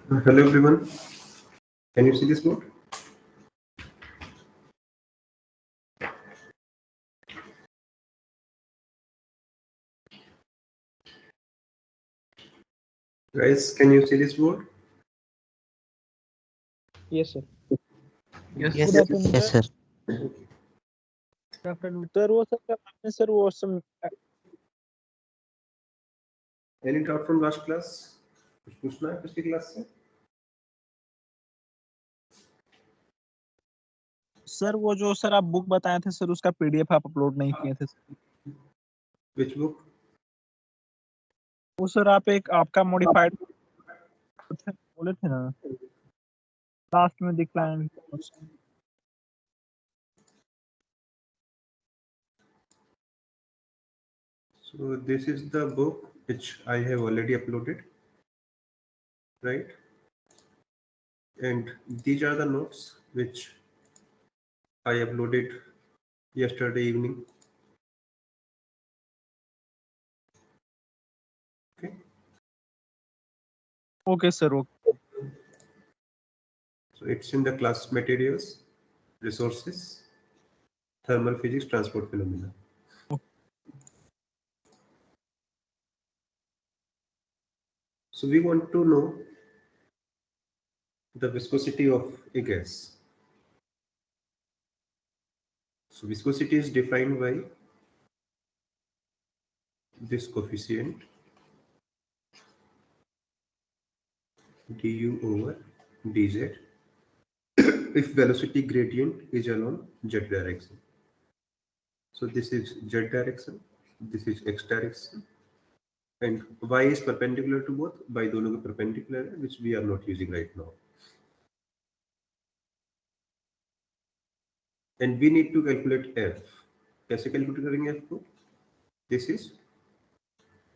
Hello everyone. Can you see this board? Guys, can you see this board? Yes, sir. Yes. Good afternoon, Yes, sir. sir. Good afternoon. Sir वो sir आपने sir वो सम Any doubt from last class? कुछ पूछना है पिछली class से? Sir वो जो सर आप बुक बताए थे सर उसका पीडीएफ आप अपलोड नहीं किए थे सर। Which book? वो सर आप एक आपका मॉडिफाइड बोले थे ना लास्ट में decline. So this is the book which I have already uploaded, right? And these are the notes which I uploaded yesterday evening. Okay. Okay sir okay So it's in the class materials, resources, thermal physics, transport phenomena. So we want to know the viscosity of a gas. So viscosity is defined by this coefficient du over dz if velocity gradient is along z direction. So this is z direction, this is x direction, and y is perpendicular to both. By दोनों के perpendicular है, which we are not using right now. And we need to calculate f. कैसे calculate करेंगे f को? This is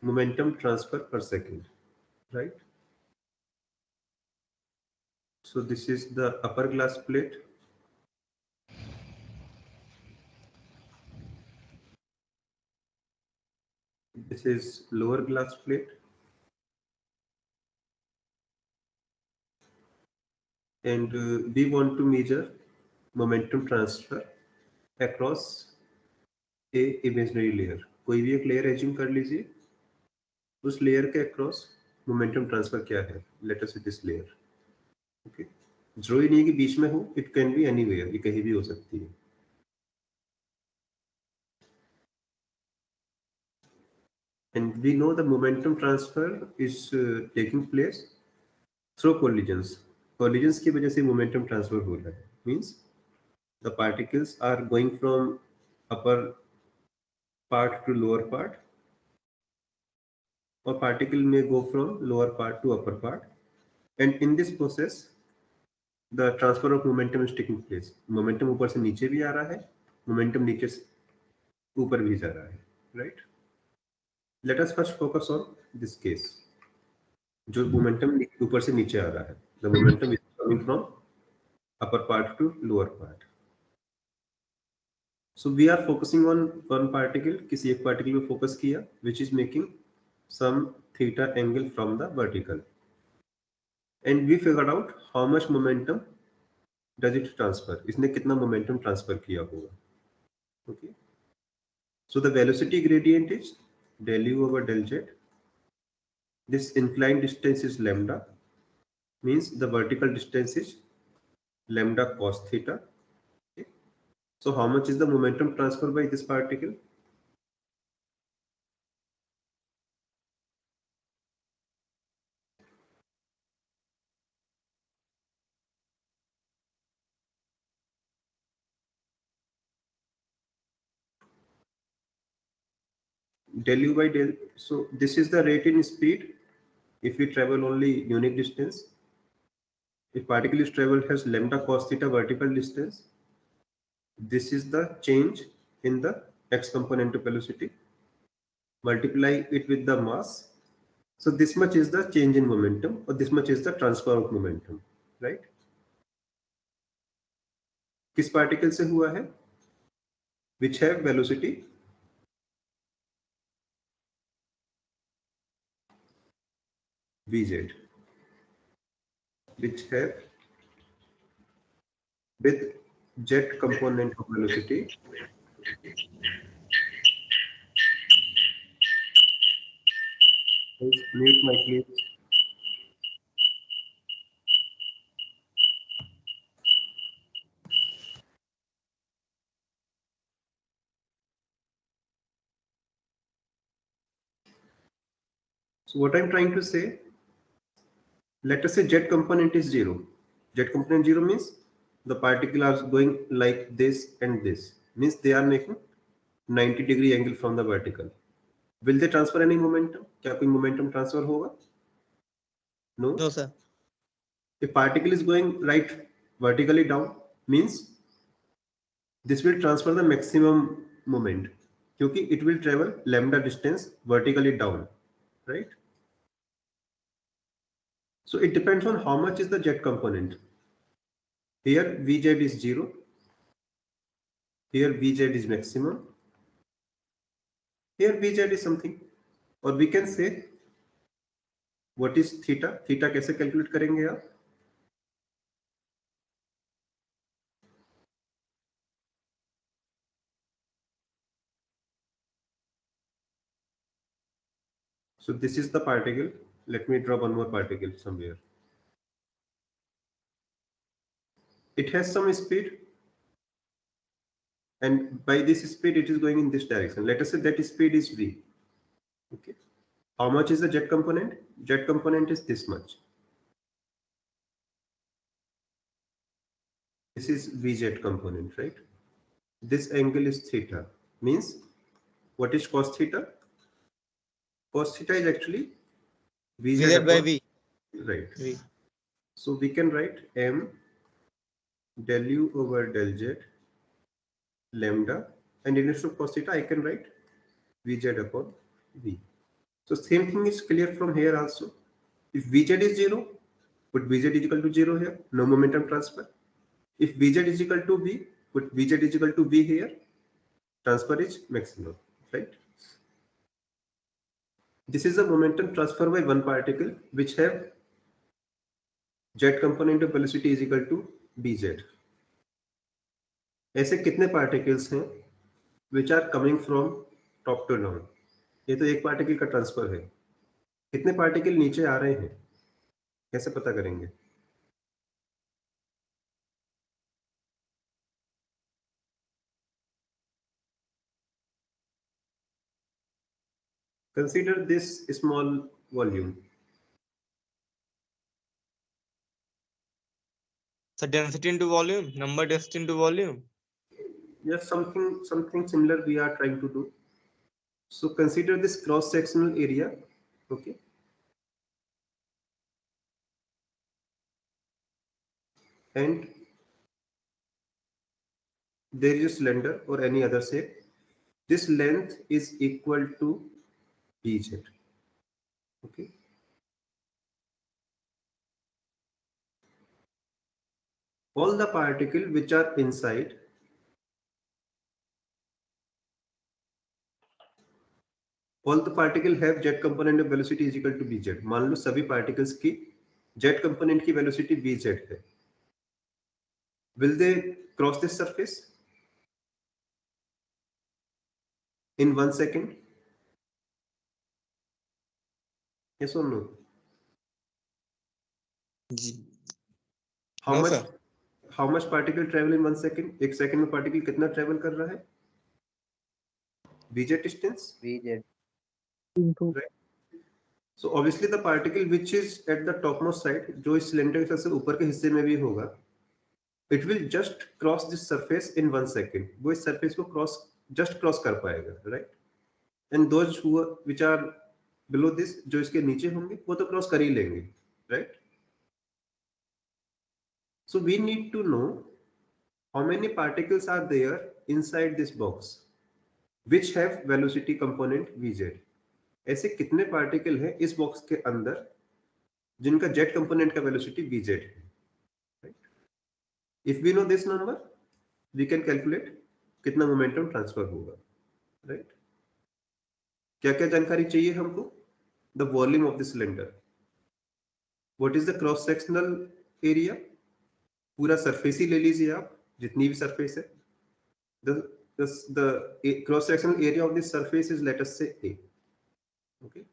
momentum transfer per second, right? So this is the upper glass plate. This is lower glass plate. And we want to measure momentum transfer across a imaginary layer. कोई भी एक layer assume कर लीजिए, उस layer के across momentum transfer क्या है? Let us से दिस लेयर. ओके, जरूरी नहीं कि बीच में हो, इट कैन बी एनीवेयर, ये कहीं भी हो सकती है. And we know the momentum transfer is taking place through collisions. Collisions की वजह से momentum transfer हो रहा है. Means the particles are going from upper part to lower part, or particle may go from lower part to upper part, and in this process the transfer of momentum is taking place. Momentum ऊपर से नीचे भी आ रहा है, momentum नीचे से ऊपर भी जा रहा है, right? Let us first focus on this case. जो momentum ऊपर से नीचे आ रहा है, the momentum is coming from upper part to lower part. So we are focusing on one particle, किसी एक particle पे focus किया, which is making some theta angle from the vertical, and we figured out how much momentum does it transfer. इसने कितना momentum transfer किया होगा. Okay, so the velocity gradient is del u over del z. This inclined distance is lambda, means the vertical distance is lambda cos theta. Okay. So how much is the momentum transfer by this particle? Del u by del. So this is the rate in speed if we travel only unit distance. If particle is traveled has lambda cos theta vertical distance, this is the change in the x component of velocity. Multiply it with the mass. So this much is the change in momentum, or this much is the transfer of momentum, right? किस particle से हुआ है? Which have velocity vz. which have with jet component of velocity is mute my please. So what I'm trying to say, let us say jet component is 0. Jet component 0 means the particles are going like this and this, means they are making 90-degree angle from the vertical. Will they transfer any momentum? क्या कोई momentum transfer होगा? No. No, sir. If particle is going right vertically down, means this will transfer the maximum moment, क्योंकि it will travel lambda distance vertically down, right? So it depends on how much is the jet component. Here Vz is 0. Here Vz is maximum. Here Vz is something. Or we can say what is theta? Theta कैसे calculate करेंगे आप? So this is the particle. Let me draw one more particle somewhere. It has some speed, and by this speed it is going in this direction. Let us say that speed is v. Okay. How much is the jet component? Jet component is this much. This is v jet component, right? This angle is theta. Means what is cos theta? Cos theta is actually Vz by v. Right. V. So we can write m del u over del z lambda, and instead of cos theta I can write vz upon v. So same thing is clear from here also. If vz is 0, put vz is equal to 0 here, no momentum transfer. If vz is equal to v, put vz is equal to v here, transfer is maximum, right? This is a momentum transfer by one particle which have jet component of velocity is equal to bz. ऐसे कितने particles हैं which are coming from top to down? ये तो एक particle का transfer है, कितने particle नीचे आ रहे हैं कैसे पता करेंगे? Consider this small volume. So density into volume, number density into volume. Yes, something similar we are trying to do. So consider this cross sectional area. Okay. And there is a cylinder or any other shape. This length is equal to bz. Okay. All the particles which are inside all the particles have jet component of velocity is equal to bz. मान लो सभी particles की jet component की velocity bz है. Will they cross this surface in 1 second? Yes or no? How No, much? sir. How much particle travel in 1 second? एक second में particle कितना travel कर रहा है? Vz distance. Vz. Right. So obviously the particle which is at the topmost side, जो इस cylinder के सबसे ऊपर के हिस्से में भी होगा, it will just cross this surface in 1 second. वो इस surface को just cross कर पाएगा, right? And those which are below this, जो इसके नीचे होंगे, वो तो cross कर ही लेंगे, right? So we need to know how many particles are there inside this box which have velocity component vz. ऐसे कितने पार्टिकल हैं इस बॉक्स के अंदर जिनका जेट कंपोनेंट का वेलोसिटी vz है, right? If we know this number, we can calculate कितना मोमेंटम ट्रांसफर होगा, right? क्या क्या जानकारी चाहिए हमको? The volume of the cylinder, what is the cross sectional area, पूरा सरफेस ही ले लीजिए आप, जितनी भी सरफेस है, the cross sectional area of this surface is, let us say, A. Okay,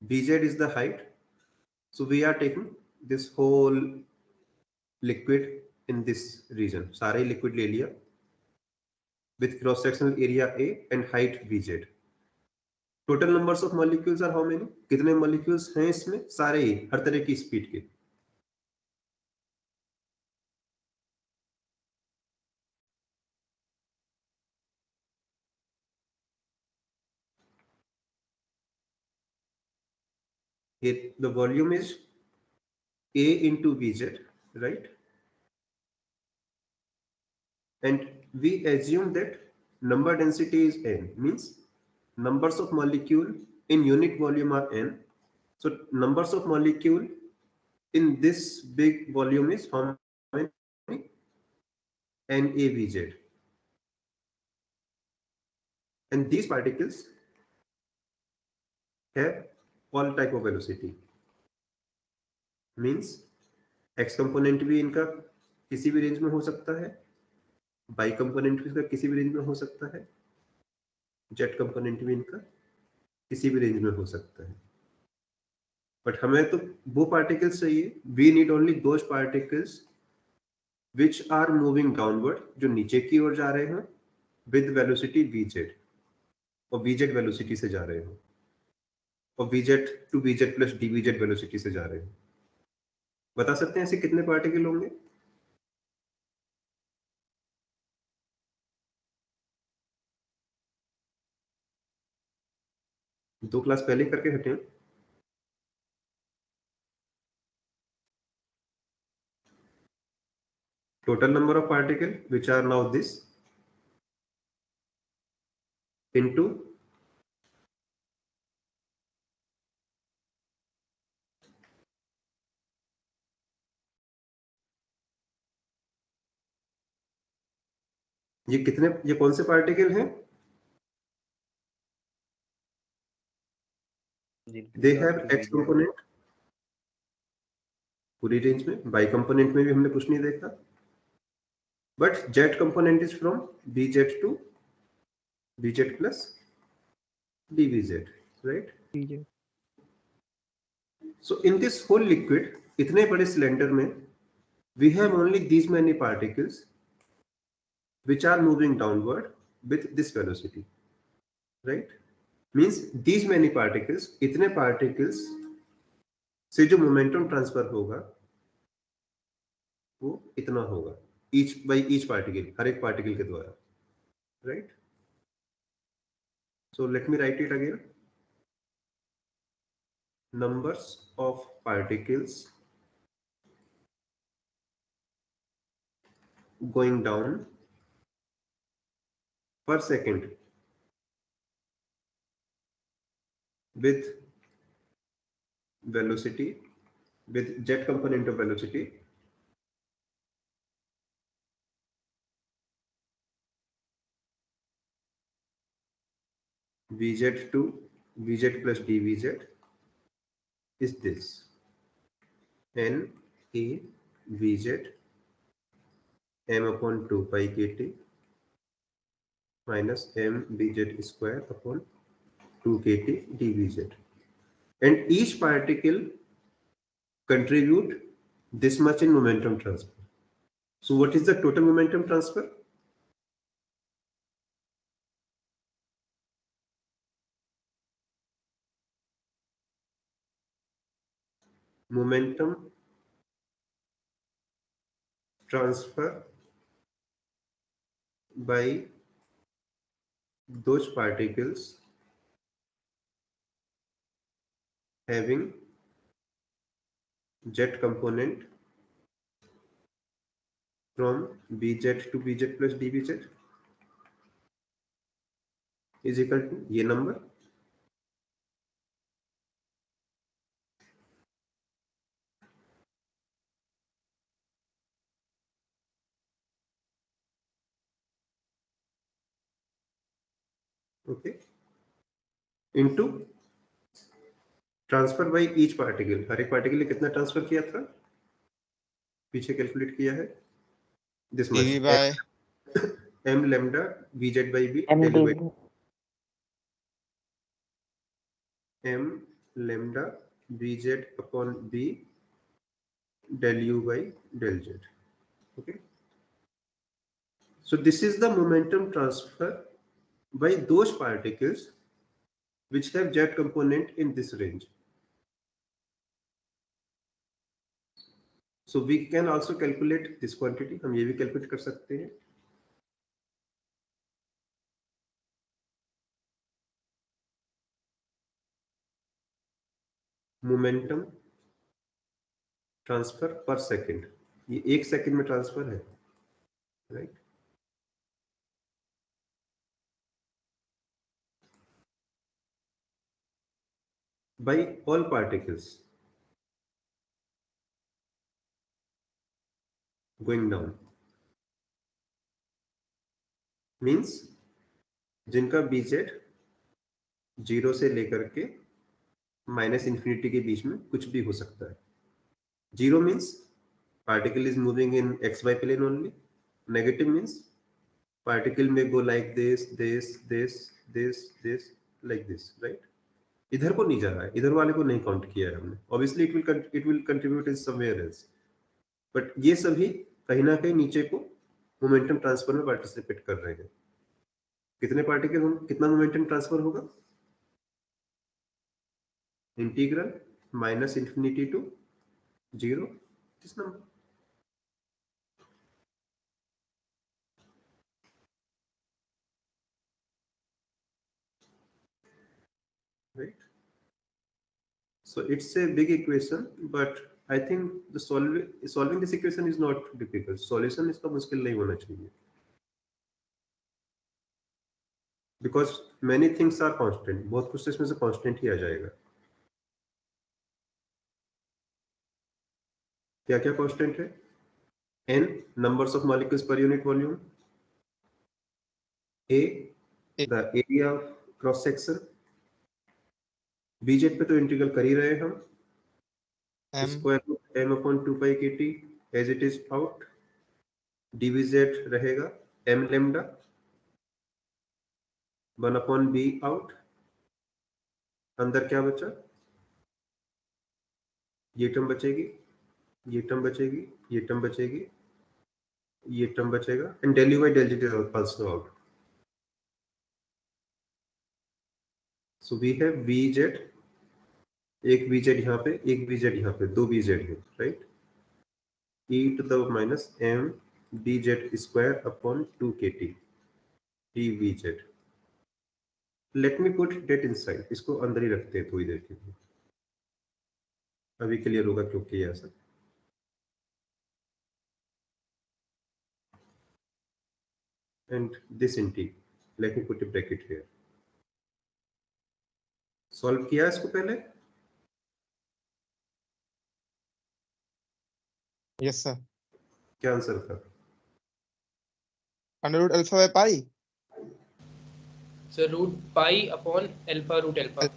Bz is the height, so we are taking this whole liquid in this region, सारे liquid ले लिया with cross sectional area A and height Bz. Total numbers of molecules are how many? कितने molecules हैं इसमें? सारे ही, हर तरह की speed के. The volume is A into Bz, right? And we assume that number density is n, means numbers of molecule in unit volume are n. So numbers of molecule in this big volume is how many? NaBz. And these particles have all type of velocity. Means x component भी इनका किसी भी range में हो सकता है, y component भी इसका किसी भी रेंज में हो सकता है, z component भी इनका किसी भी रेंज में हो सकता है. बट हमें तो वो पार्टिकल्स चाहिए, we need only those particles which are moving downward, जो नीचे की ओर जा रहे हैं विद वेलोसिटी vz, और vz वेलोसिटी से जा रहे हो, और vz to vz plus dvz velocity से जा रहे हो. बता सकते हैं ऐसे कितने पार्टिकल होंगे? दो क्लास पहले करके हटे हैं. Total number of particle which are now this into ये कितने, ये कौन से पार्टिकल हैं? दे हैव x कंपोनेंट पूरी रेंज में, y कंपोनेंट में भी हमने कुछ नहीं देखा, but z component is from bz to bz plus dvz, right? So in this whole liquid, इतने बड़े सिलेंडर में we have only these many particles which are moving downward with this velocity, right? Means these many particles, इतने particles से जो momentum transfer होगा वो इतना होगा, each by each particle, हर एक पार्टिकल के द्वारा, right? So let me write it again. Numbers of particles going down per second with velocity, with z component of velocity, vz to vz plus dvz is this n a vz m upon 2 pi kt minus m bz square upon 2 kt dvz, and each particle contribute this much in momentum transfer. So what is the total momentum transfer? Momentum transfer by those particles having z component from bz to bz plus dvz is equal to ये number, okay, into transfer by each particle, हर एक particle ने कितना transfer किया था, पीछे calculate किया है, this PV much by m lambda vz by b M del u by D m lambda vz upon b del u by del z. Okay, so this is the momentum transfer by those particles which have z component in this range. So we can also calculate this quantity, हम ये भी calculate कर सकते हैं. Momentum transfer per second, ये 1 second में transfer है, right? By all particles going down means जिनका बीजेड 0 से लेकर के -इंफिनिटी के बीच में कुछ भी हो सकता है. 0 means particle is moving in xy plane only. Negative means particle may go like this, like this, right? इधर को नहीं जा रहा है, इधर वाले को नहीं काउंट किया है हमने. Obviously it will contribute in somewhere else. But ये सभी कहीं ना कहीं नीचे को मोमेंटम ट्रांसफर में पार्टिसिपेट कर रहे हैं. कितने पार्टिकल होंगे, कितना मोमेंटम ट्रांसफर होगा? Integral -infinity to 0 this number. Right? So it's a big equation, but I think the solving this equation is not difficult. Solution इसका मुश्किल नहीं होना चाहिए. Because many things are constant. बहुत कुछ इसमें से constant ही आ जाएगा. क्या क्या constant है? N numbers of molecules per unit volume. A the area of cross section. BZ पे तो इंटीग्रल कर ही रहे हम. M square root m upon 2 pi kt as it is out. dvz रहेगा m lambda 1 upon b out. अंदर क्या बचा? ये टर्म बचेगी, ये टर्म बचेगी, ये टर्म बचेगी, ये टर्म बचेगा, and del u by del z is also out. So we have vz, एक vz यहाँ पे, एक vz यहाँ पे, दो vz है, right? e to the minus m dz square upon 2 kt dvz. Let me put that inside. इसको अंदर ही रखते हैं थोड़ी देर के लिए. अभी क्लियर होगा क्यों किया ऐसा. And this integral, let me put a bracket here. Solve किया इसको पहले? yes sir. क्या आंसर था? Under root alpha by pi. So root pi upon alpha root alpha.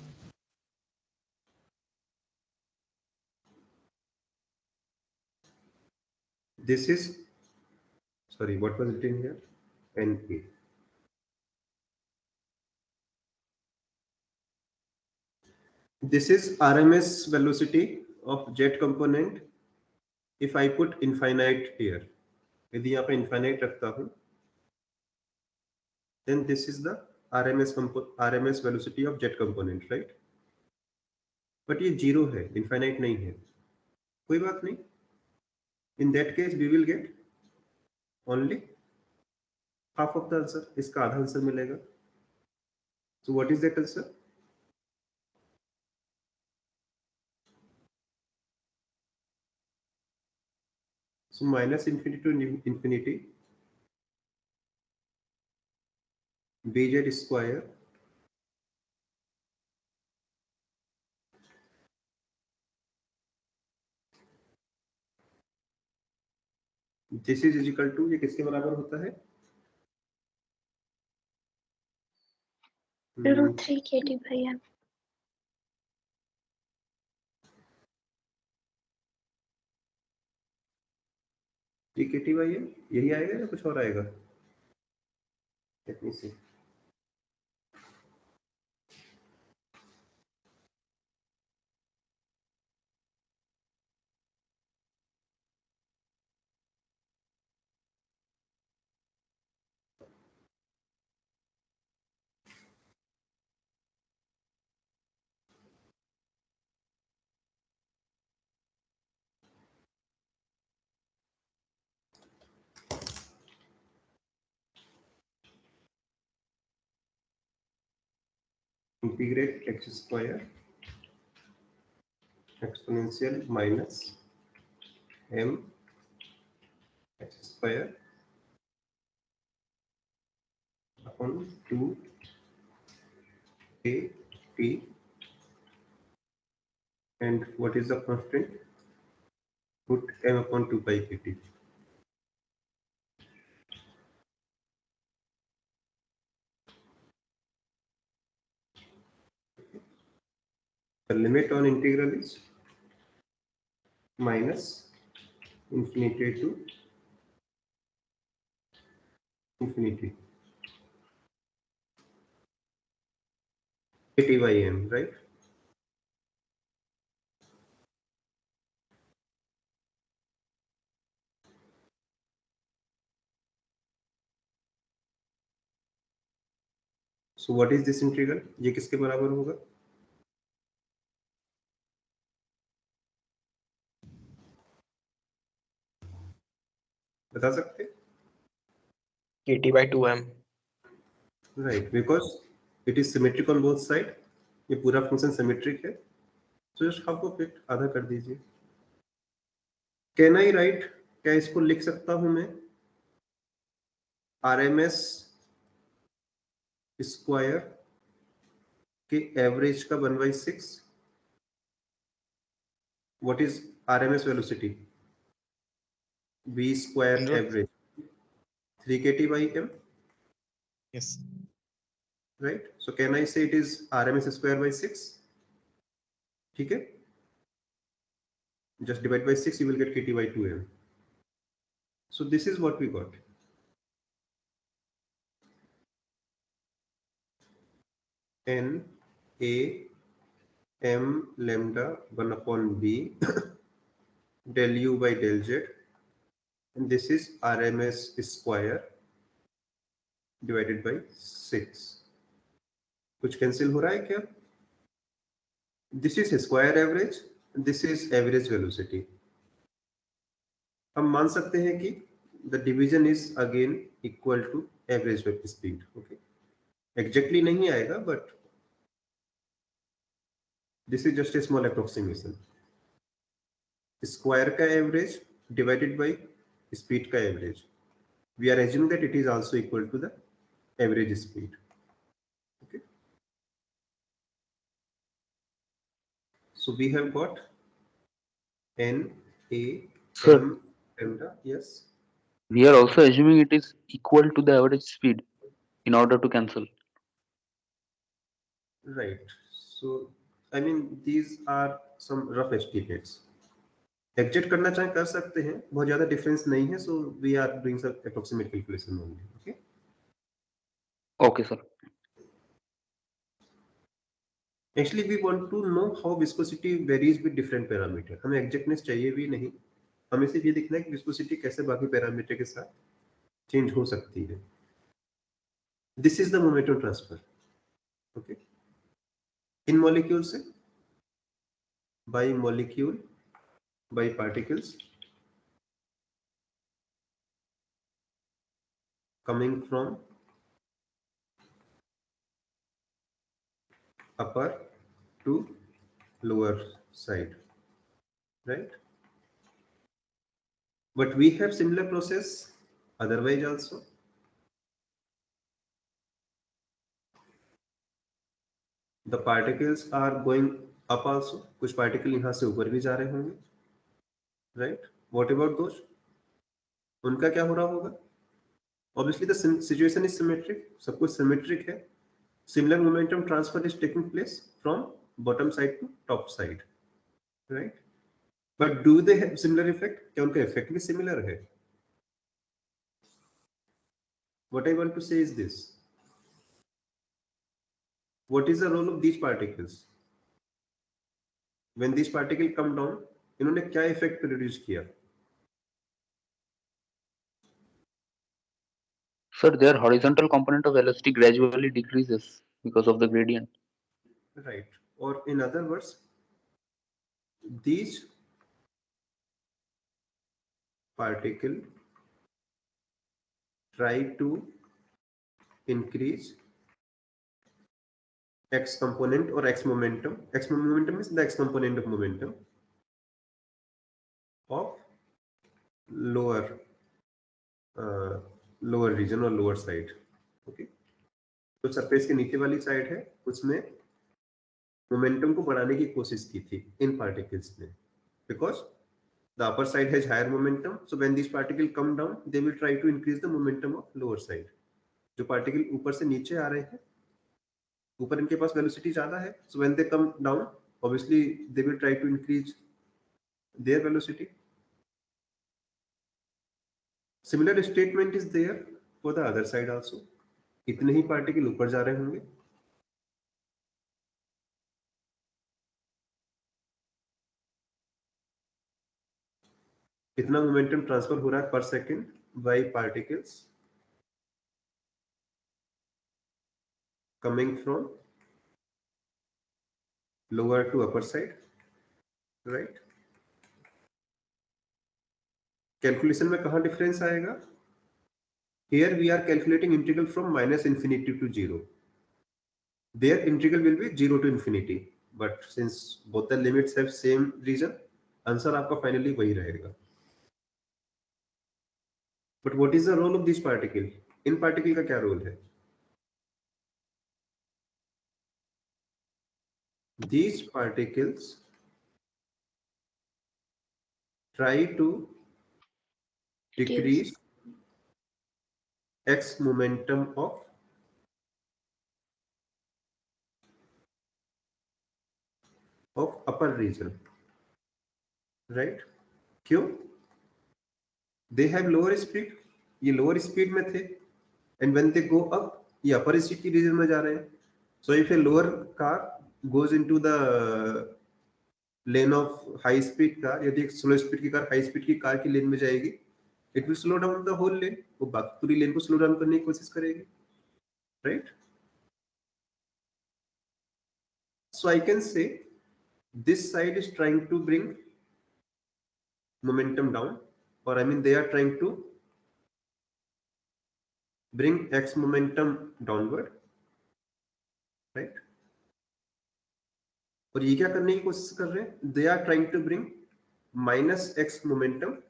This is, sorry, what was written here? NA. This is RMS velocity of jet component if I put infinite here. यदि यहाँ पे infinite रखता हूँ, then this is the RMS velocity of jet component, right? But ये 0 है, infinite नहीं है. कोई बात नहीं. In that case, we will get only half of the answer. इसका आधा आंसर मिलेगा. So what is that answer? So -infinity to infinity bz square this is equal to, ये किसके बराबर होता है? √3 kT भैया. TKTYM यही आएगा या कुछ और आएगा? Let me see. Integrate x square exponential minus m x square upon 2 a t, and what is the constant? Put m upon 2 pi kt. The limit on integral is minus infinity to infinity. Kt by m, right? So what is this integral? ये किसके बराबर होगा? बता सकते? KT by 2m. Right, because it is symmetric on both side. ये पूरा function symmetric है, तो जस्ट हाफ ऑफ इट, आधा कर दीजिए. कैन आई राइट, क्या इसको लिख सकता हूं मैं RMS स्क्वायर के एवरेज का 1/6? What is RMS velocity? V square Hundred. average 3 kt by m, Yes. right? So can I say it is RMS square by 6? ठीक है, just divide by 6, you will get kt by 2m. So this is what we got. N A m lambda 1 upon b del u by del z, and this is RMS square divided by 6. कुछ cancel हो रहा है क्या? This is square average, this is average velocity. हम मान सकते हैं कि the division is again equal to average wave speed. Okay, exactly नहीं आएगा, but this is just a small approximation. Square का एवरेज डिवाइडेड बाय स्पीड का average, we are assuming that it is also equal to the average speed. Okay, so we have got N A Sir, m lambda. Yes, we are also assuming it is equal to the average speed in order to cancel. right. So I mean these are some rough estimates. Exit करना चाहे कर सकते हैं, बहुत ज्यादा difference नहीं है. So we are doing some approximate calculation only. Okay, Okay, sir. Actually we want to know how viscosity varies with different parameter. हमें एग्जैक्टनेस चाहिए भी नहीं, हमें सिर्फ ये दिखना है कि विस्कोसिटी कैसे बाकी पैरामीटर के साथ चेंज हो सकती है. This is the momentum transfer. Okay, इन मॉलिक्यूल से by molecule by particles coming from upper to lower side, right? But we have similar process otherwise also. The particles are going up also. कुछ particle यहाँ से ऊपर भी जा रहे होंगे, right? What about those? उनका क्या हो रहा होगा? Obviously the situation is symmetric. सब कुछ symmetric है. Similar momentum transfer is taking place from bottom side to top side, right? But do they have similar effect? क्या उनका effect भी similar है? what I want to say is this: what is the role of these particles when these particles come down? इन्होंने क्या effect produce किया? Sir, their horizontal component of velocity gradually decreases because of the gradient. Right. Or in other words, these particles try to increase x component or x momentum. X momentum is the x component of momentum of lower lower region or lower side. Okay. तो surface के नीचे वाली side है, उसमें momentum को बढ़ाने की कोशिश की थी इन पार्टिकल्स ने, because the upper side has higher momentum, so when these particles come down they will try to increase the momentum of lower side. जो पार्टिकल ऊपर से नीचे आ रहे हैं, ऊपर इनके पास वेलोसिटी ज्यादा है, so when they come down obviously they will try to increase their velocity. Similar statement is there for the other side also. इतने ही पार्टिकल ऊपर जा रहे होंगे, इतना मोमेंटम ट्रांसफर हो रहा है per second by particles coming from lower to upper side, right? Calculation में कहां डिफरेंस आएगा? Here we are calculating integral from minus infinity to 0. Their integral will be 0 to infinity. But since both the limits have same region, answer आपका finally वही रहेगा. But what is the role of this particle? In particle का क्या role है? These particles try to decrease x momentum of upper region, right? क्यों? They have lower speed, ये lower speed में थे, and when they go up, ये upper speed की region में जा रहे हैं. So if a lower car goes into the lane of high speed car, यदि एक slow speed की कार high speed की कार की lane में जाएगी, it will slow down the whole lane. वो बाकी पूरी lane को slow down करने की कोशिश करेगी, right? So I can say this side is trying to bring momentum down, or I mean they are trying to bring x momentum downward, right? और ये क्या करने की कोशिश कर रहे हैं? They are trying to bring minus x momentum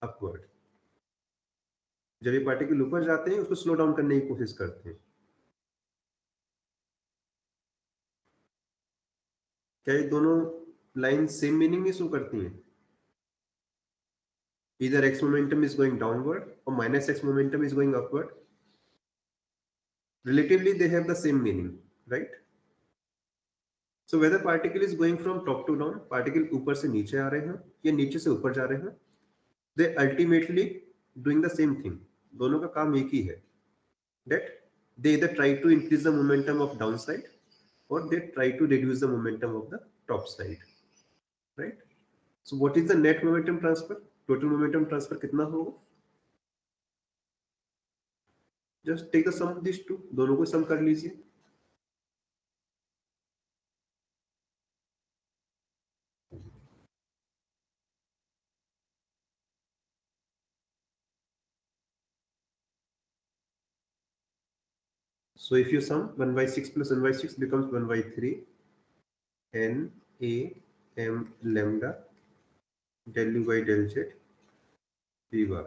upward. जब ये पार्टिकल ऊपर जाते हैं उसको स्लो डाउन करने की कोशिश करते हैं. क्या ये दोनों लाइन सेम मीनिंग में शो करती हैं? Either x momentum is going downward or minus x momentum is going upward. Relatively they have the same meaning, right? So whether particle is going from top to down, particle ऊपर से नीचे आ रहे हैं या नीचे से ऊपर जा रहे हैं, they ultimately doing the same thing. दोनों का काम एक ही है, that they either try to increase the momentum of downside or they try to reduce the momentum of the top side, right? So what is the net momentum transfer? Total momentum transfer कितना होगा? Just take the sum of these two, दोनों को sum कर लीजिए. So if you sum 1 by 6 plus 1 by 6 becomes 1 by 3 n a m lambda del u by del z v bar.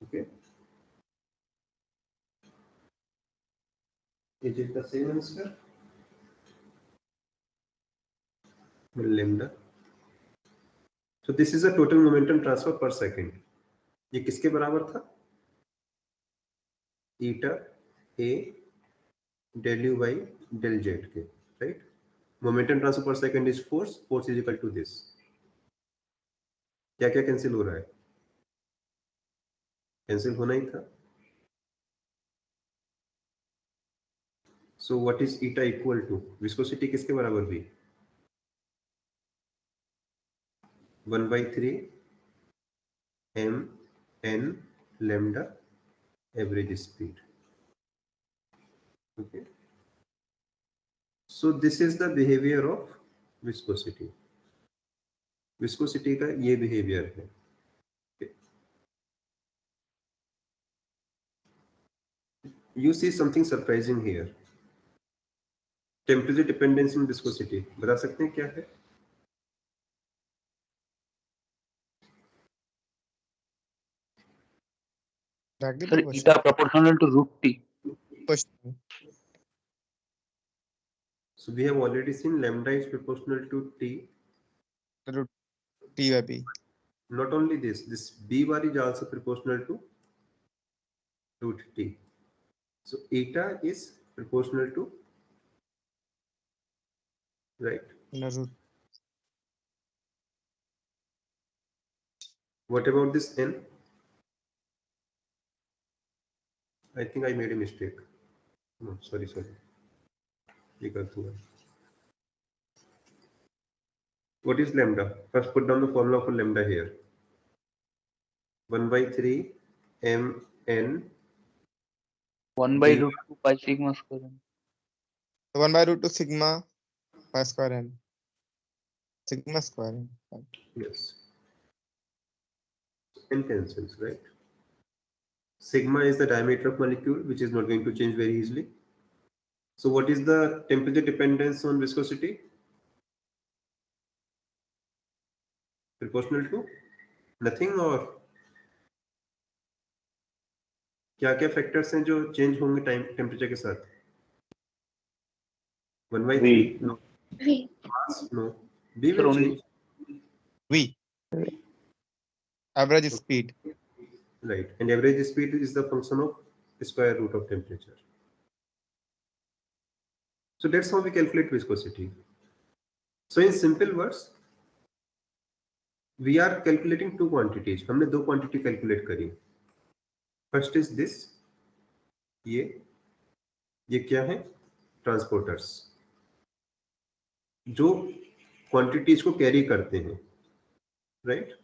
Okay. Is it the same answer? Lambda. So this is a total momentum transfer per second. ये किसके बराबर था? Eta a del u by del z के, right? Momentum transfer per second is force. Force is equal to this. क्या क्या cancel हो रहा है? कैंसिल होना ही था. So what is eta equal to? Viscosity किसके बराबर हुई? 1/3 m n lambda average speed. Okay, so this is the behavior of viscosity. Viscosity का ये बिहेवियर है. You see something surprising here. Temperature dependence in viscosity. बता सकते हैं क्या है? Sir, eta proportional to root T. So we have already seen lambda is proportional to T. Root T by B. Not only this B bar is also proportional to root T. So eta is proportional to, right? Root. What about this n? I think I made a mistake. No, sorry. ये गलत हुआ. What is lambda? First put down the formula for lambda here. 1/3 m n 1 by root 2 pi sigma square. 1 by root 2 sigma pi square n. Sigma square n. Yes. N cancels, right? Sigma is the diameter of molecule, which is not going to change very easily. So what is the temperature dependence on viscosity? Proportional to nothing, or क्या क्या factors हैं जो change होंगे time temperature के साथ? 1/3 no. Mass no. B will change. V. Average speed. Right, and average speed is the function of square root of temperature. So that's how we calculate viscosity. So in simple words, we are calculating two quantities. हमने दो quantity calculate करी. First is this. ये क्या है? Transporters. जो quantities को carry करते हैं, right?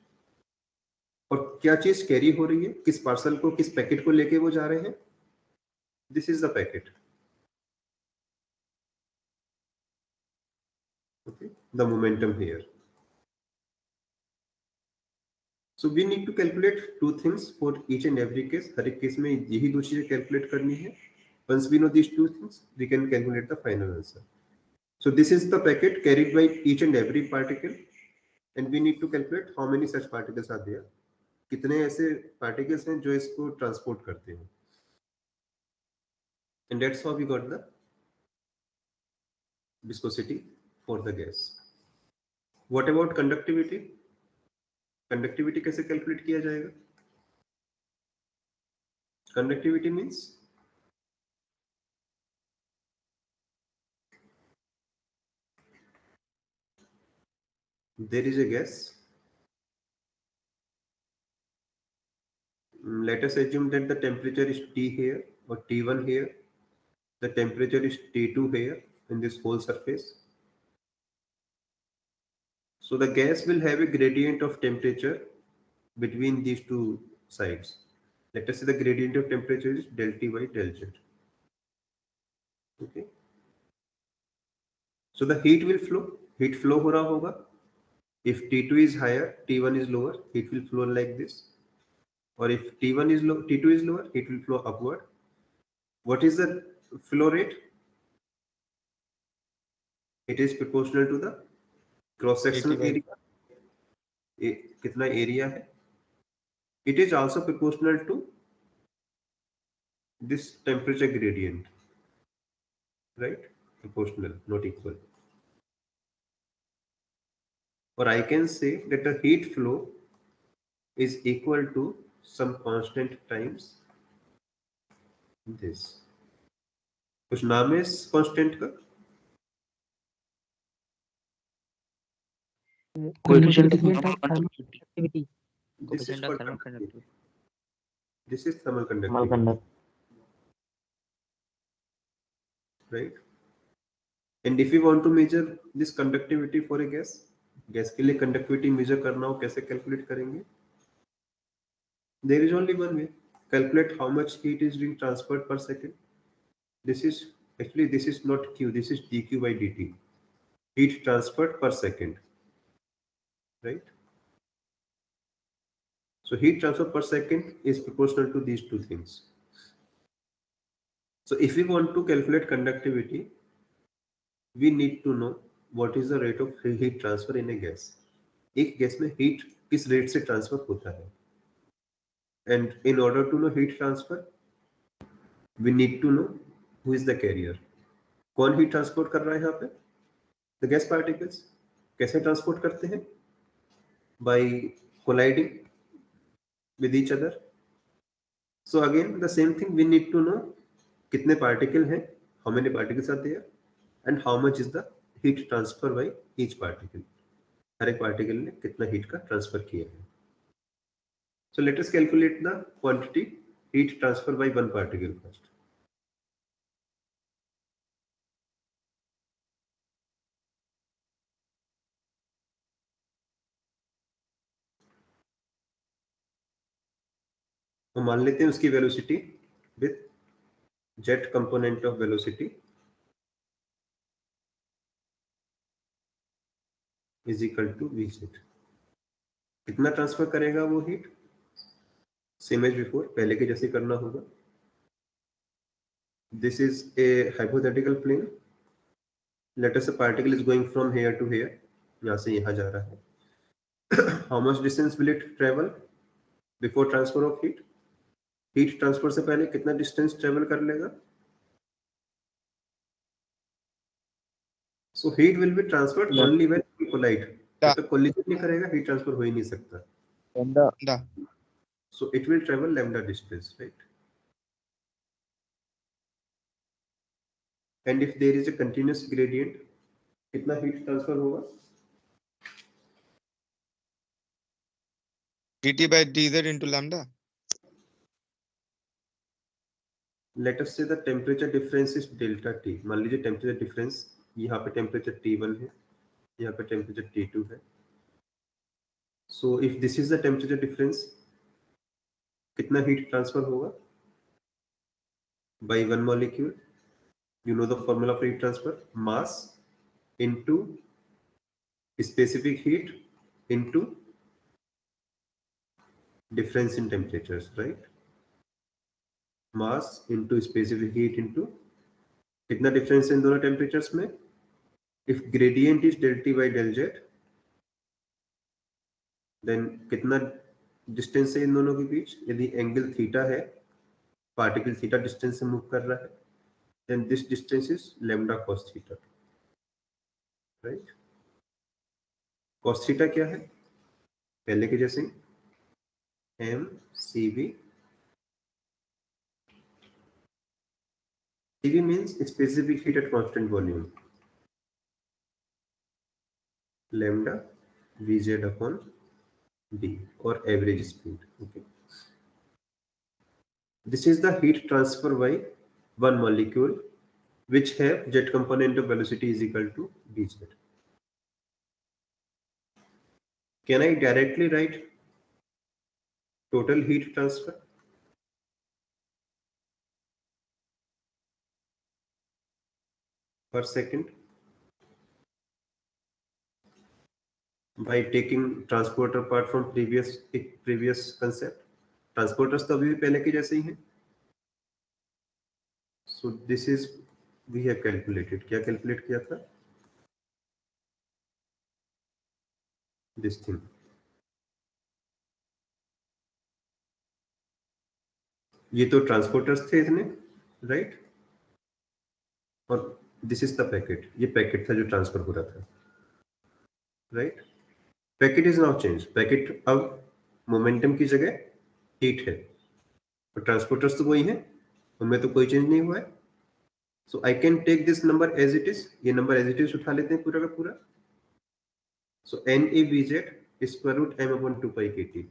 और क्या चीज कैरी हो रही है? किस पार्सल को, किस पैकेट को लेके वो जा रहे हैं? This is the packet. Okay, the momentum here. So we need to calculate two things for each and every case. हर एक केस में यही दो चीजें कैलकुलेट करनी है. Once we know these two things, we can calculate the final answer. So this is the packet carried by each and every particle, and we need to calculate how many such particles are there. कितने ऐसे particles हैं जो इसको transport करते हैं. And that's how we got the viscosity for the gas. What about conductivity? Conductivity कैसे calculate किया जाएगा? Conductivity means there is a gas. Let us assume that the temperature is T here or T1 here. The temperature is T2 here in this whole surface. So the gas will have a gradient of temperature between these two sides. Let us say the gradient of temperature is del T by del Z. Okay. So the heat will flow. Heat flow हो रहा होगा. If T2 is higher, T1 is lower. Heat will flow like this. Or if T1 is low, T2 is lower, it will flow upward. What is the flow rate? It is proportional to the cross sectional area. कितना area है? It is also proportional to this temperature gradient, right? Proportional, not equal. Or I can say that the heat flow is equal to some constant times this. कुछ नाम है इस constant का? Coefficient of thermal conductivity. This is called conductivity. This is thermal conductivity. right? And if we want to measure this conductivity for a gas, gas के लिए conductivity measure करना हो कैसे calculate करेंगे? There is only one way. Calculate how much heat is being transferred per second. This is actually, this is not Q, this is dQ by dt. Heat transferred per second, right? So heat transfer per second is proportional to these two things. So if we want to calculate conductivity, we need to know what is the rate of heat transfer in a gas. एक gas में heat किस rate से transfer होता है. And in order to know heat transfer, we need to know who is the carrier. कौन heat transport कर रहा है यहाँ पे? The gas particles. कैसे transport करते हैं? By colliding with each other. So again, the same thing, we need to know कितने particle हैं, how many particles are there, and how much is the heat transfer by each particle. हर एक particle ने कितना heat का transfer किया है. So let us calculate the quantity heat transfer by one particle first. तो मान लेते हैं उसकी velocity with jet component of velocity is equal to Vz. कितना ट्रांसफर करेगा वो हीट? सेम एज बिफोर, पहले के जैसे करना होगा. This is a hypothetical plane. Let us a particle is going from here to here, यहाँ से यहाँ जा रहा है. How much distance will it travel before transfer of heat? Heat transfer से पहले कितना डिस्टेंस ट्रेवल कर लेगा? So heat will be transferred only when we collide. जब तक कोलिजन नहीं करेगा हीट ट्रांसफर हो ही नहीं सकता. lambda. So it will travel lambda distance, right? And if there is a continuous gradient, कितना heat transfer होगा? dt by dz into lambda. Let us say the temperature difference is delta T. मान लीजिए temperature difference, यहाँ पे temperature T1 है, यहाँ पे temperature T2 है. So if this is the temperature difference, कितना heat transfer होगा? By one molecule, you know the formula for heat transfer: mass into specific heat into difference in temperatures, right? Mass into specific heat into कितना difference है इन दोनों temperatures में? If gradient is del T by del Z, then कितना distance है इन दोनों के बीच? यदि angle theta है, particle theta distance से move कर रहा है, then this distance is lambda cos theta, right? Cos theta क्या है? पहले के जैसे m cv. cv means specific heat at constant volume. Lambda vz upon d, or average speed. Okay. This is the heat transfer by one molecule which have jet component of velocity is equal to dz. Can I directly write total heat transfer? Per second by taking transporter part from previous concept. Transporters तो अभी भी पहले के जैसे ही हैं. So this is we have calculated. क्या calculate किया था? This thing. ये तो ट्रांसपोर्टर्स थे इतने, राइट? और दिस इज द पैकेट. ये पैकेट था जो ट्रांसफर हो रहा था, right? Packet is now change. Packet अब मोमेंटम की जगह हीट है, और ट्रांसपोर्टर्स तो वही हैं, उनमें तो कोई चेंज नहीं हुआ है. So I can take this number as it is. ये नंबर एज इट इज उठा लेते हैं पूरा का पूरा. So NAVZ square root m upon 2 pi KT.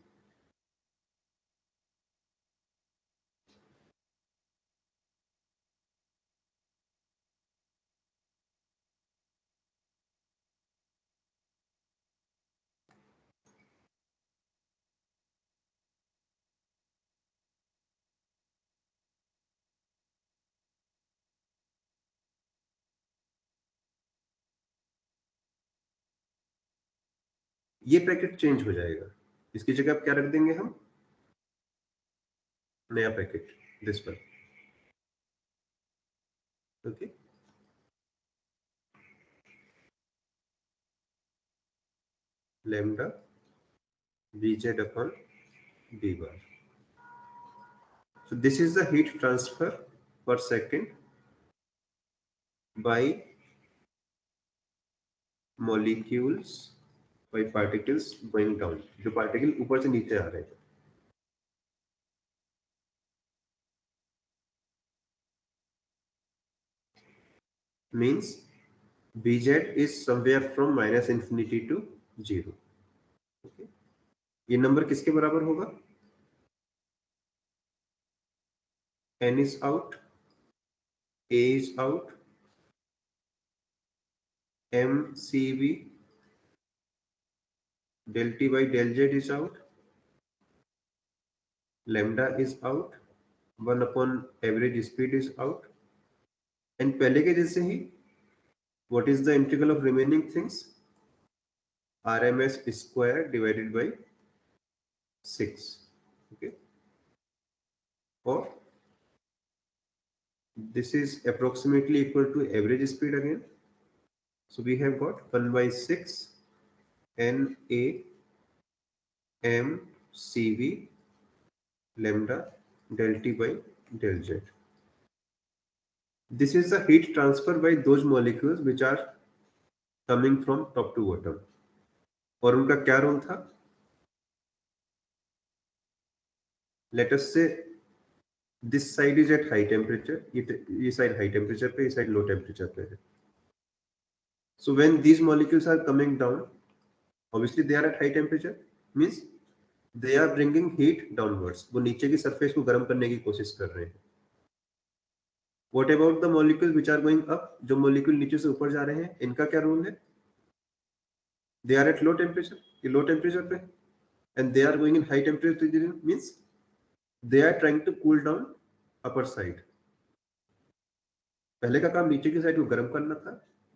ये पैकेट चेंज हो जाएगा, इसकी जगह आप क्या रख देंगे हम, नया packet, this one. Okay, lambda Vz upon V bar. So this is the heat transfer per second by molecules, by particles going down. जो पार्टिकल ऊपर से नीचे आ रहे हैं, means Vz is somewhere from -infinity to 0. Okay. ये number किसके बराबर होगा, n is out, a is out, mcv del t by del z is out, lambda is out, 1 upon average speed is out, and पहले के जैसे ही what is the integral of remaining things, rms square divided by 6. Okay, or this is approximately equal to average speed again. So we have got 1 by 6 na m cv lambda del t by del z. This is the heat transfer by those molecules which are coming from top to bottom. और उनका क्या role था, let us say this side is at high temperature, ये side high temperature पे, ये side low temperature पे है. So when these molecules are coming down, obviously they are at high temperature, means they are bringing heat downwards. वो नीचे की surface को गर्म करने की कोशिश कर रहे हैं. What about the molecules which are going up? जो molecule नीचे से ऊपर जा रहे हैं, इनका क्या रोल है? They are at low temperature, ये low temperature पे, and they are going in high temperature, means they are trying to cool down upper side. पहले का काम नीचे की साइड को गर्म करना था,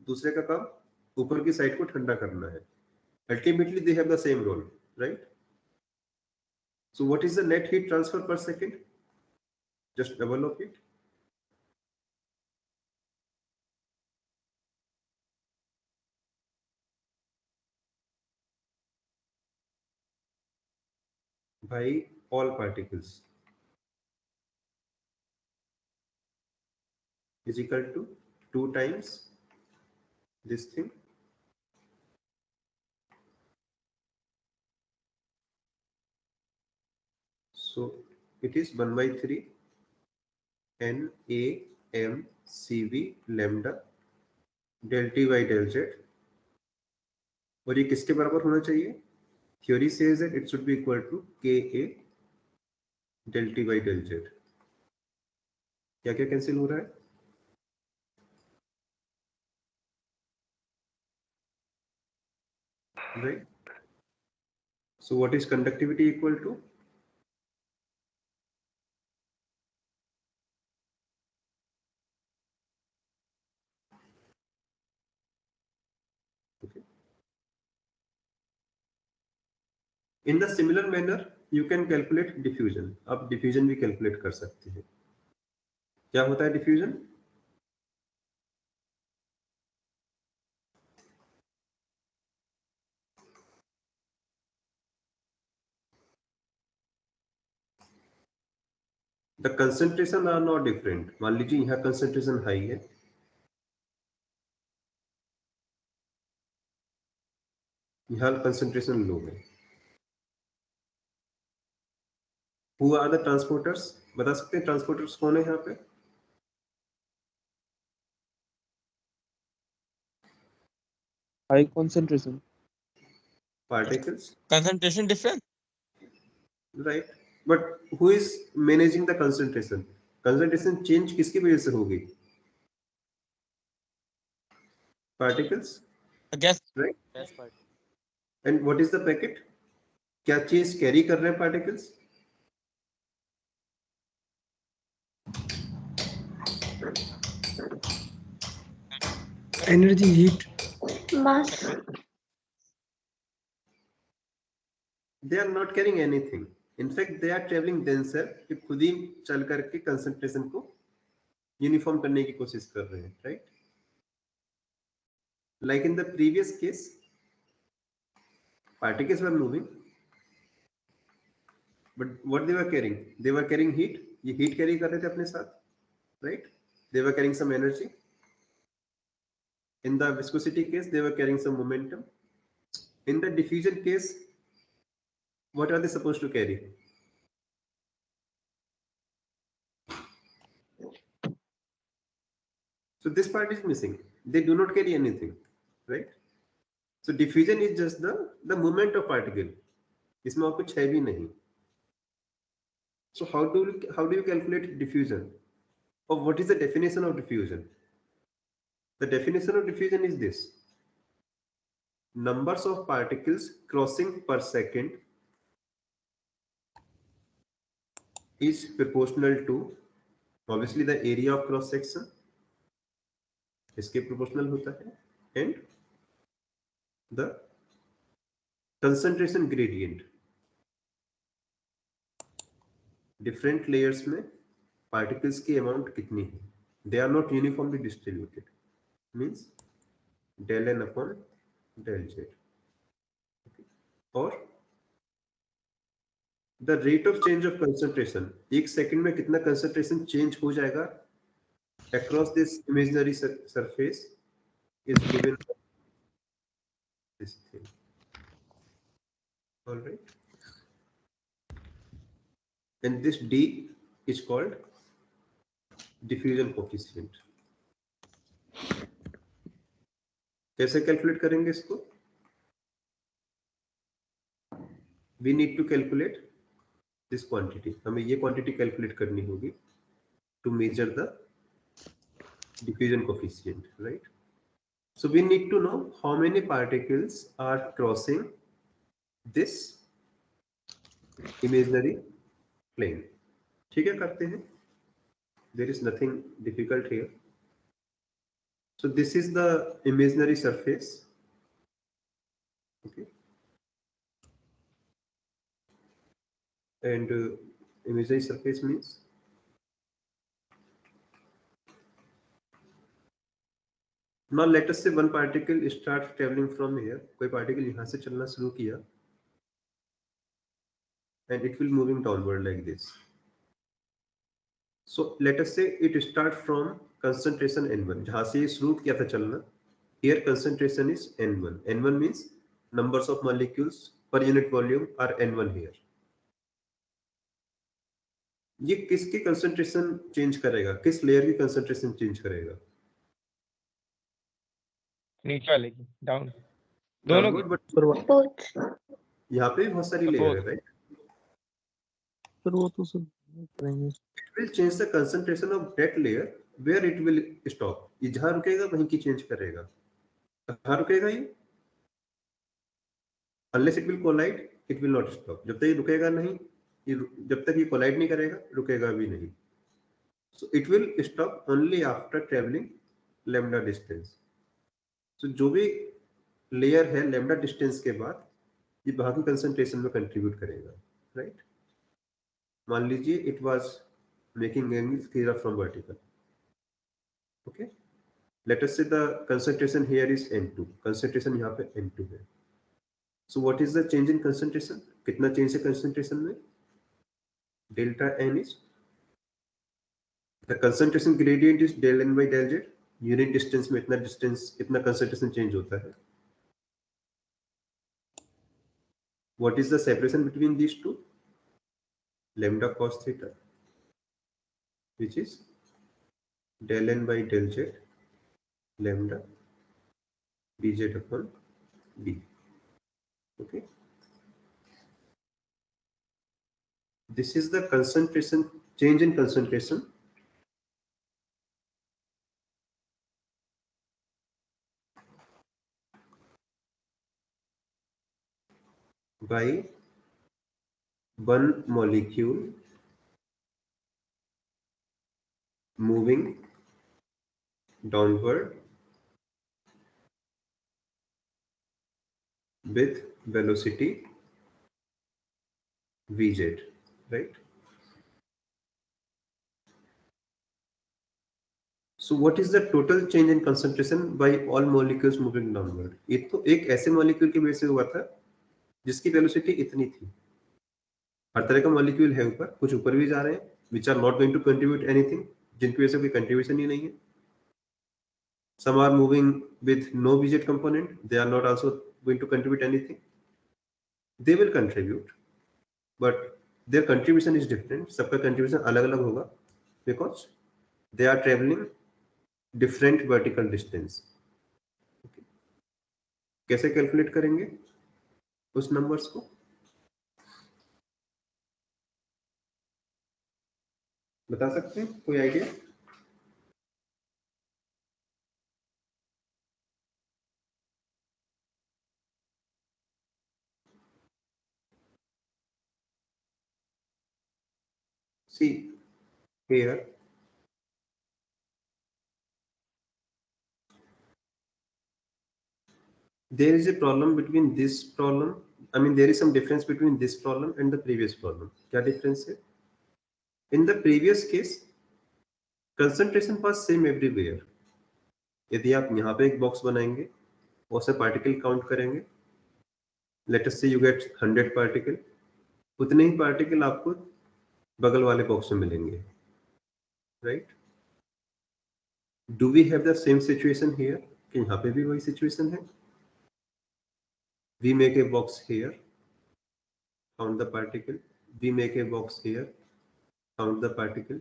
दूसरे का काम ऊपर की साइड को ठंडा करना है. Ultimately they have the same role, right? So what is the net heat transfer per second? Just double of it. By all particles is equal to 2 times this thing so it is 1 by 3 n a m c v lambda del t by del z. और ये किसके बराबर होना चाहिए, theory says that it should be equal to ka del t by del z. क्या क्या cancel हो रहा है, right? So what is conductivity equal to, okay. In the similar manner you can calculate diffusion. आप diffusion भी calculate कर सकते हैं. क्या होता है diffusion, the concentration are not different. मान लीजिए यहाँ concentration high है, यहाँ concentration low है. Who are the transporters? बता सकते हैं transporters कौन है यहाँ पे? High concentration. Particles, Concentration difference. right? But who is managing the concentration? Concentration change किसकी वजह से होगी? Particles, Gas. right? Gas part. And what is the packet? क्या चीज कैरी कर रहे हैं particles? Energy, heat. Mass. they are not carrying anything. In fact, they are traveling themselves, कि खुद ही चल करके concentration को यूनिफॉर्म करने की कोशिश कर रहे हैं, right? Like in the previous case, particles were moving, but what they were carrying? They were carrying heat. ये heat carry कर रहे थे अपने साथ, right? They were carrying some energy. In the viscosity case, they were carrying some momentum. In the diffusion case, what are they supposed to carry? So this part is missing. They do not carry anything, right? So diffusion is just the movement of particle. इसमें और कुछ है भी नहीं. So how do you calculate diffusion? Or what is the definition of diffusion? The definition of diffusion is this: numbers of particles crossing per second is proportional to obviously the area of cross section, इसके proportional होता है, and the concentration gradient. Different layers में particles की amount कितनी है? They are not uniformly distributed. Means del n upon del z. Okay. Or the rate of change of concentration. एक second में कितना concentration change हो जाएगा across this imaginary surface is given this thing. All right. And this d is called diffusion coefficient. कैसे calculate करेंगे इसको? We need to calculate this quantity. हमें ये quantity calculate करनी होगी to measure the diffusion coefficient, right? So we need to know how many particles are crossing this imaginary plane. ठीक है, करते हैं. There is nothing difficult here. So this is the imaginary surface. Okay. And imaginary surface means now let us say one particle starts traveling from here. कोई particle यहाँ से चलना शुरू किया and it will moving downward like this. So let us say it start from concentration n1. जहाँ से ये शुरू किया था चलना. Here concentration is n1. n1 means numbers of molecules per unit volume are n1 here. ये किसकी concentration change करेगा? किस लेयर की कंसंट्रेशन चेंज करेगा? नीचे वाले की डाउन दोनों की. बट यहाँ पे भी बहुत सारी लेयर है, राइट? पर वो तो सब करेंगे. It will change the concentration of that layer where it will stop. ये जहाँ रुकेगा वहीं की चेंज करेगा. कहाँ रुकेगा ये? Unless it will collide, it will not stop. जब तक ये रुकेगा नहीं, जब तक ये कोलाइड नहीं करेगा, रुकेगा भी नहीं. So it will stop only after traveling lambda distance. So जो भी लेयर है lambda distance के बाद ये बाकी कंसंट्रेशन में कंट्रीब्यूट करेगा, राइट? मान लीजिए it was making angle theta from vertical. Okay. Let us say the concentration here is n2. Concentration यहाँ पे n2 है. So what is the change in concentration? कितना change है concentration में? Delta n is the concentration gradient is del n by del z. Unit distance में इतना distance इतना concentration change होता है. What is the separation between these two? Lambda cos theta, which is del n by del z lambda dz upon d. Okay. This is the concentration, change in concentration by one molecule moving downward with velocity Vz, right? So what is the total change in concentration by all molecules moving downward? ये तो एक ऐसे molecule की वजह से हुआ था जिसकी वेलोसिटी इतनी थी। हर तरह का मॉलिक्यूल है ऊपर, कुछ ऊपर भी जा रहे हैं which are not going to contribute anything, जिनकी वजह से कोई कंट्रीब्यूशन ही नहीं है। Some are moving with no Vz component, they are not also going to contribute anything. They will contribute, but their contribution is different. सबका contribution अलग-अलग होगा because they are traveling different vertical distance. Okay. कैसे calculate करेंगे उस numbers को? बता सकते हैं कोई idea? See here, there is a problem between this problem. I mean, there is some difference between this problem and the previous problem. क्या difference है? In the previous case, concentration was same everywhere. यदि आप यहाँ पे एक box बनाएंगे और से पार्टिकल काउंट करेंगे, let us say you get 100 particle, उतने ही पार्टिकल आपको बगल वाले बॉक्स में मिलेंगे, right? Do we have the same situation here? कि यहाँ पे भी वही सिचुएशन है। We make a box here, count the particle. We make a box here, count the particle.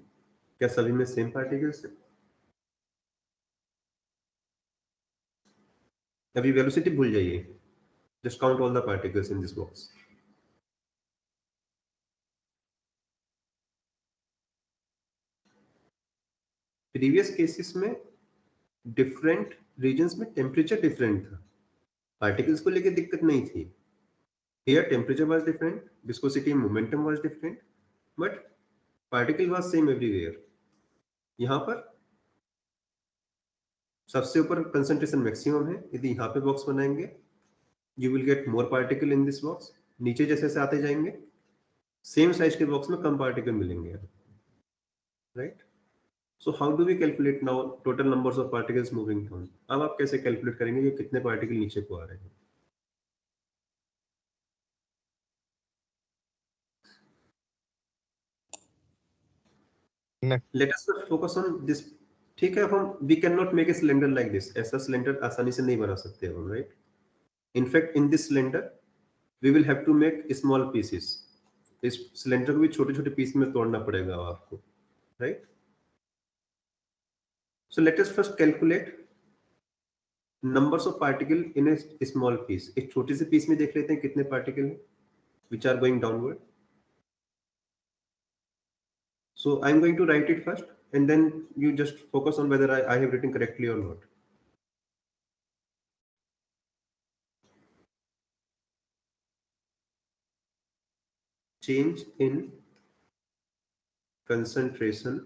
क्या सभी में सेम पार्टिकल्स है? अभी वेलोसिटी भूल जाइए, just count all the particles in this box. Previous cases में डिफरेंट रीजन्स में temperature different था, पार्टिकल्स को लेके दिक्कत नहीं थी। Here temperature was different, viscosity and momentum was different, but particle was same everywhere. यहाँ पर सबसे ऊपर कंसंट्रेशन मैक्सिमम है। यदि यहाँ पे बॉक्स बनाएंगे, you will get more particle in this box. नीचे जैसे जैसे आते जाएंगे, सेम साइज के बॉक्स में कम पार्टिकल मिलेंगे, right? So how do we calculate now total numbers of particles moving down? अब आप कैसे कैलकुलेट करेंगे कि कितने पार्टिकल नीचे को आ रहे हैं? Let us focus on this. ठीक है, हम we can not make a cylinder like this. ऐसा सिलेंडर आसानी से नहीं बना सकते हम, right? In fact in this cylinder we will have to make small pieces. इस सिलेंडर को भी छोटे छोटे पीस में तोड़ना पड़ेगा आपको, right? So let us first calculate numbers of particle in a small piece. एक छोटे से पीस में देख लेते हैं कितने पार्टिकल हैं which are going downward. So I'm going to write it first, and then you just focus on whether I have written correctly or not. Change in concentration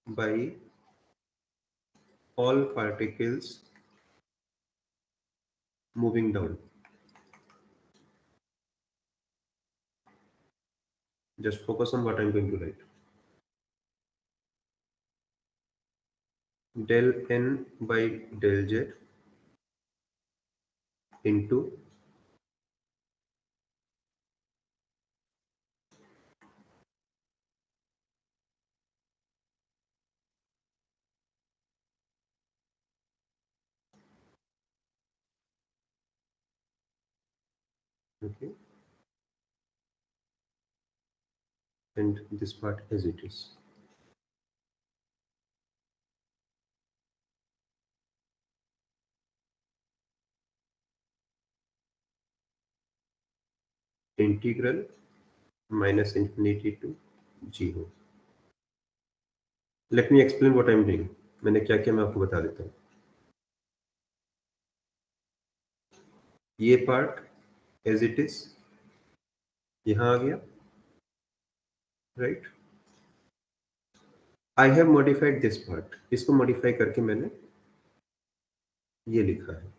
by all particles moving down. Just focus on what I'm going to write. Del n by del z into okay, and this part as it is. Integral minus infinity to 0. Let me explain what I'm doing. मैंने क्या किया मैं आपको बता देता हूँ। ये part as it is यहाँ आ गया, right? I have modified this part. इसको मॉडिफाई करके मैंने ये लिखा है।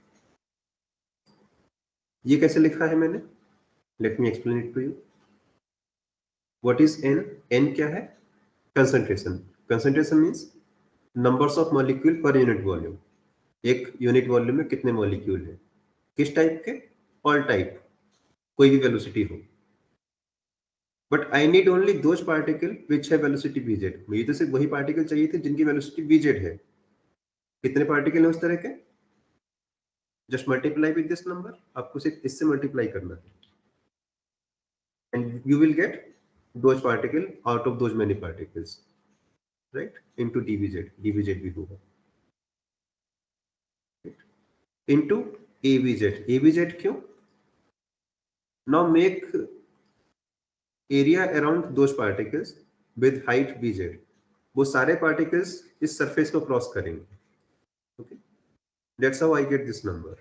ये कैसे लिखा है मैंने? Let me explain it to you. What is N? N क्या है? Concentration. Concentration means numbers of molecule per unit volume. एक यूनिट वॉल्यूम में कितने मॉलिक्यूल है. किस टाइप के? ऑल टाइप, कोई भी वेलोसिटी हो. But I need only those particle which है वेलोसिटी vz. मुझे तो सिर्फ वही पार्टिकल चाहिए थे जिनकी वेलोसिटी vz है. कितने पार्टिकल है उस तरह के? Just multiply with this number. आपको सिर्फ इससे मल्टीप्लाई करना है and you will get those particle out of those many particles, right, into dvz. dvz भी होगा इनटू avz. avz क्यों? Now make area around those particles with height vz. वो सारे पार्टिकल्स इस सरफेस को क्रॉस करेंगे. Okay, that's how I get this number.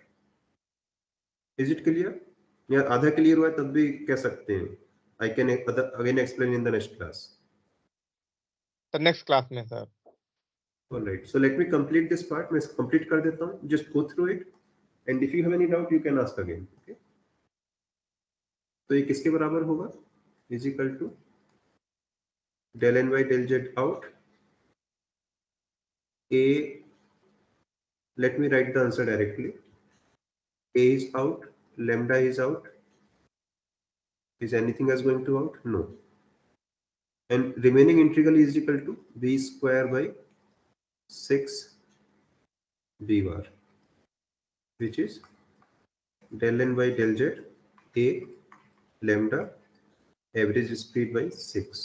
Is it clear? या आधा क्लियर हुआ है तब भी कह सकते हैं. I can again explain in the next class. Sir next class में sir. Alright, so let me complete this part. मैं कंप्लीट कर देता हूं. Just go through it and if you have any doubt you can ask again. Okay, तो ये किसके बराबर होगा? Is equal to del n by del z out. A, let me write the answer directly. A is out, lambda is out. Is anything else going to out? No. And remaining integral is equal to b square by 6 b bar, which is del n by del z a lambda average speed by 6.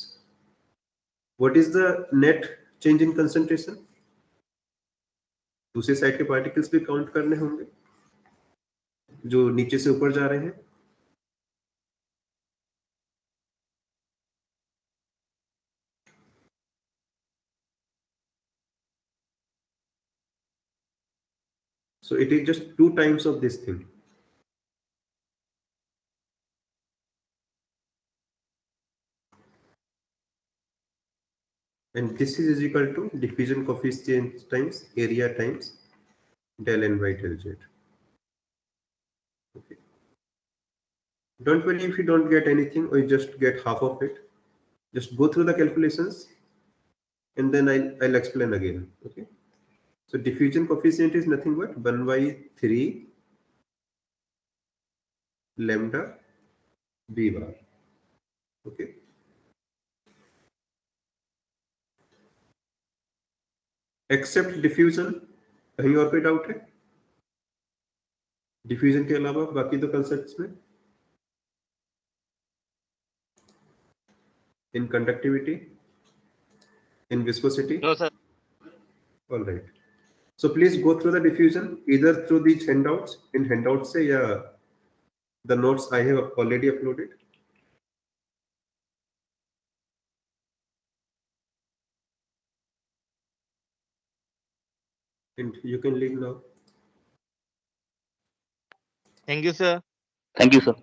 What is the net change in concentration? दूसरे side के particles भी count करने होंगे जो नीचे से ऊपर जा रहे हैं. So it is just 2 times of this thing. And this is equal to diffusion coefficient times area times del n by del z. Okay. Don't worry if you don't get anything or you just get half of it. Just go through the calculations and then I'll explain again. Okay. So diffusion coefficient is nothing but 1 by 3 lambda b bar. Okay. Except diffusion, कहीं और कोई doubt है? Diffusion के अलावा बाकी दो concepts में. In conductivity, in viscosity? No, sir. All right. So please go through the diffusion either through these handouts, in handouts से या the notes I have already uploaded. And you can leave now. Thank you, sir. Thank you, sir.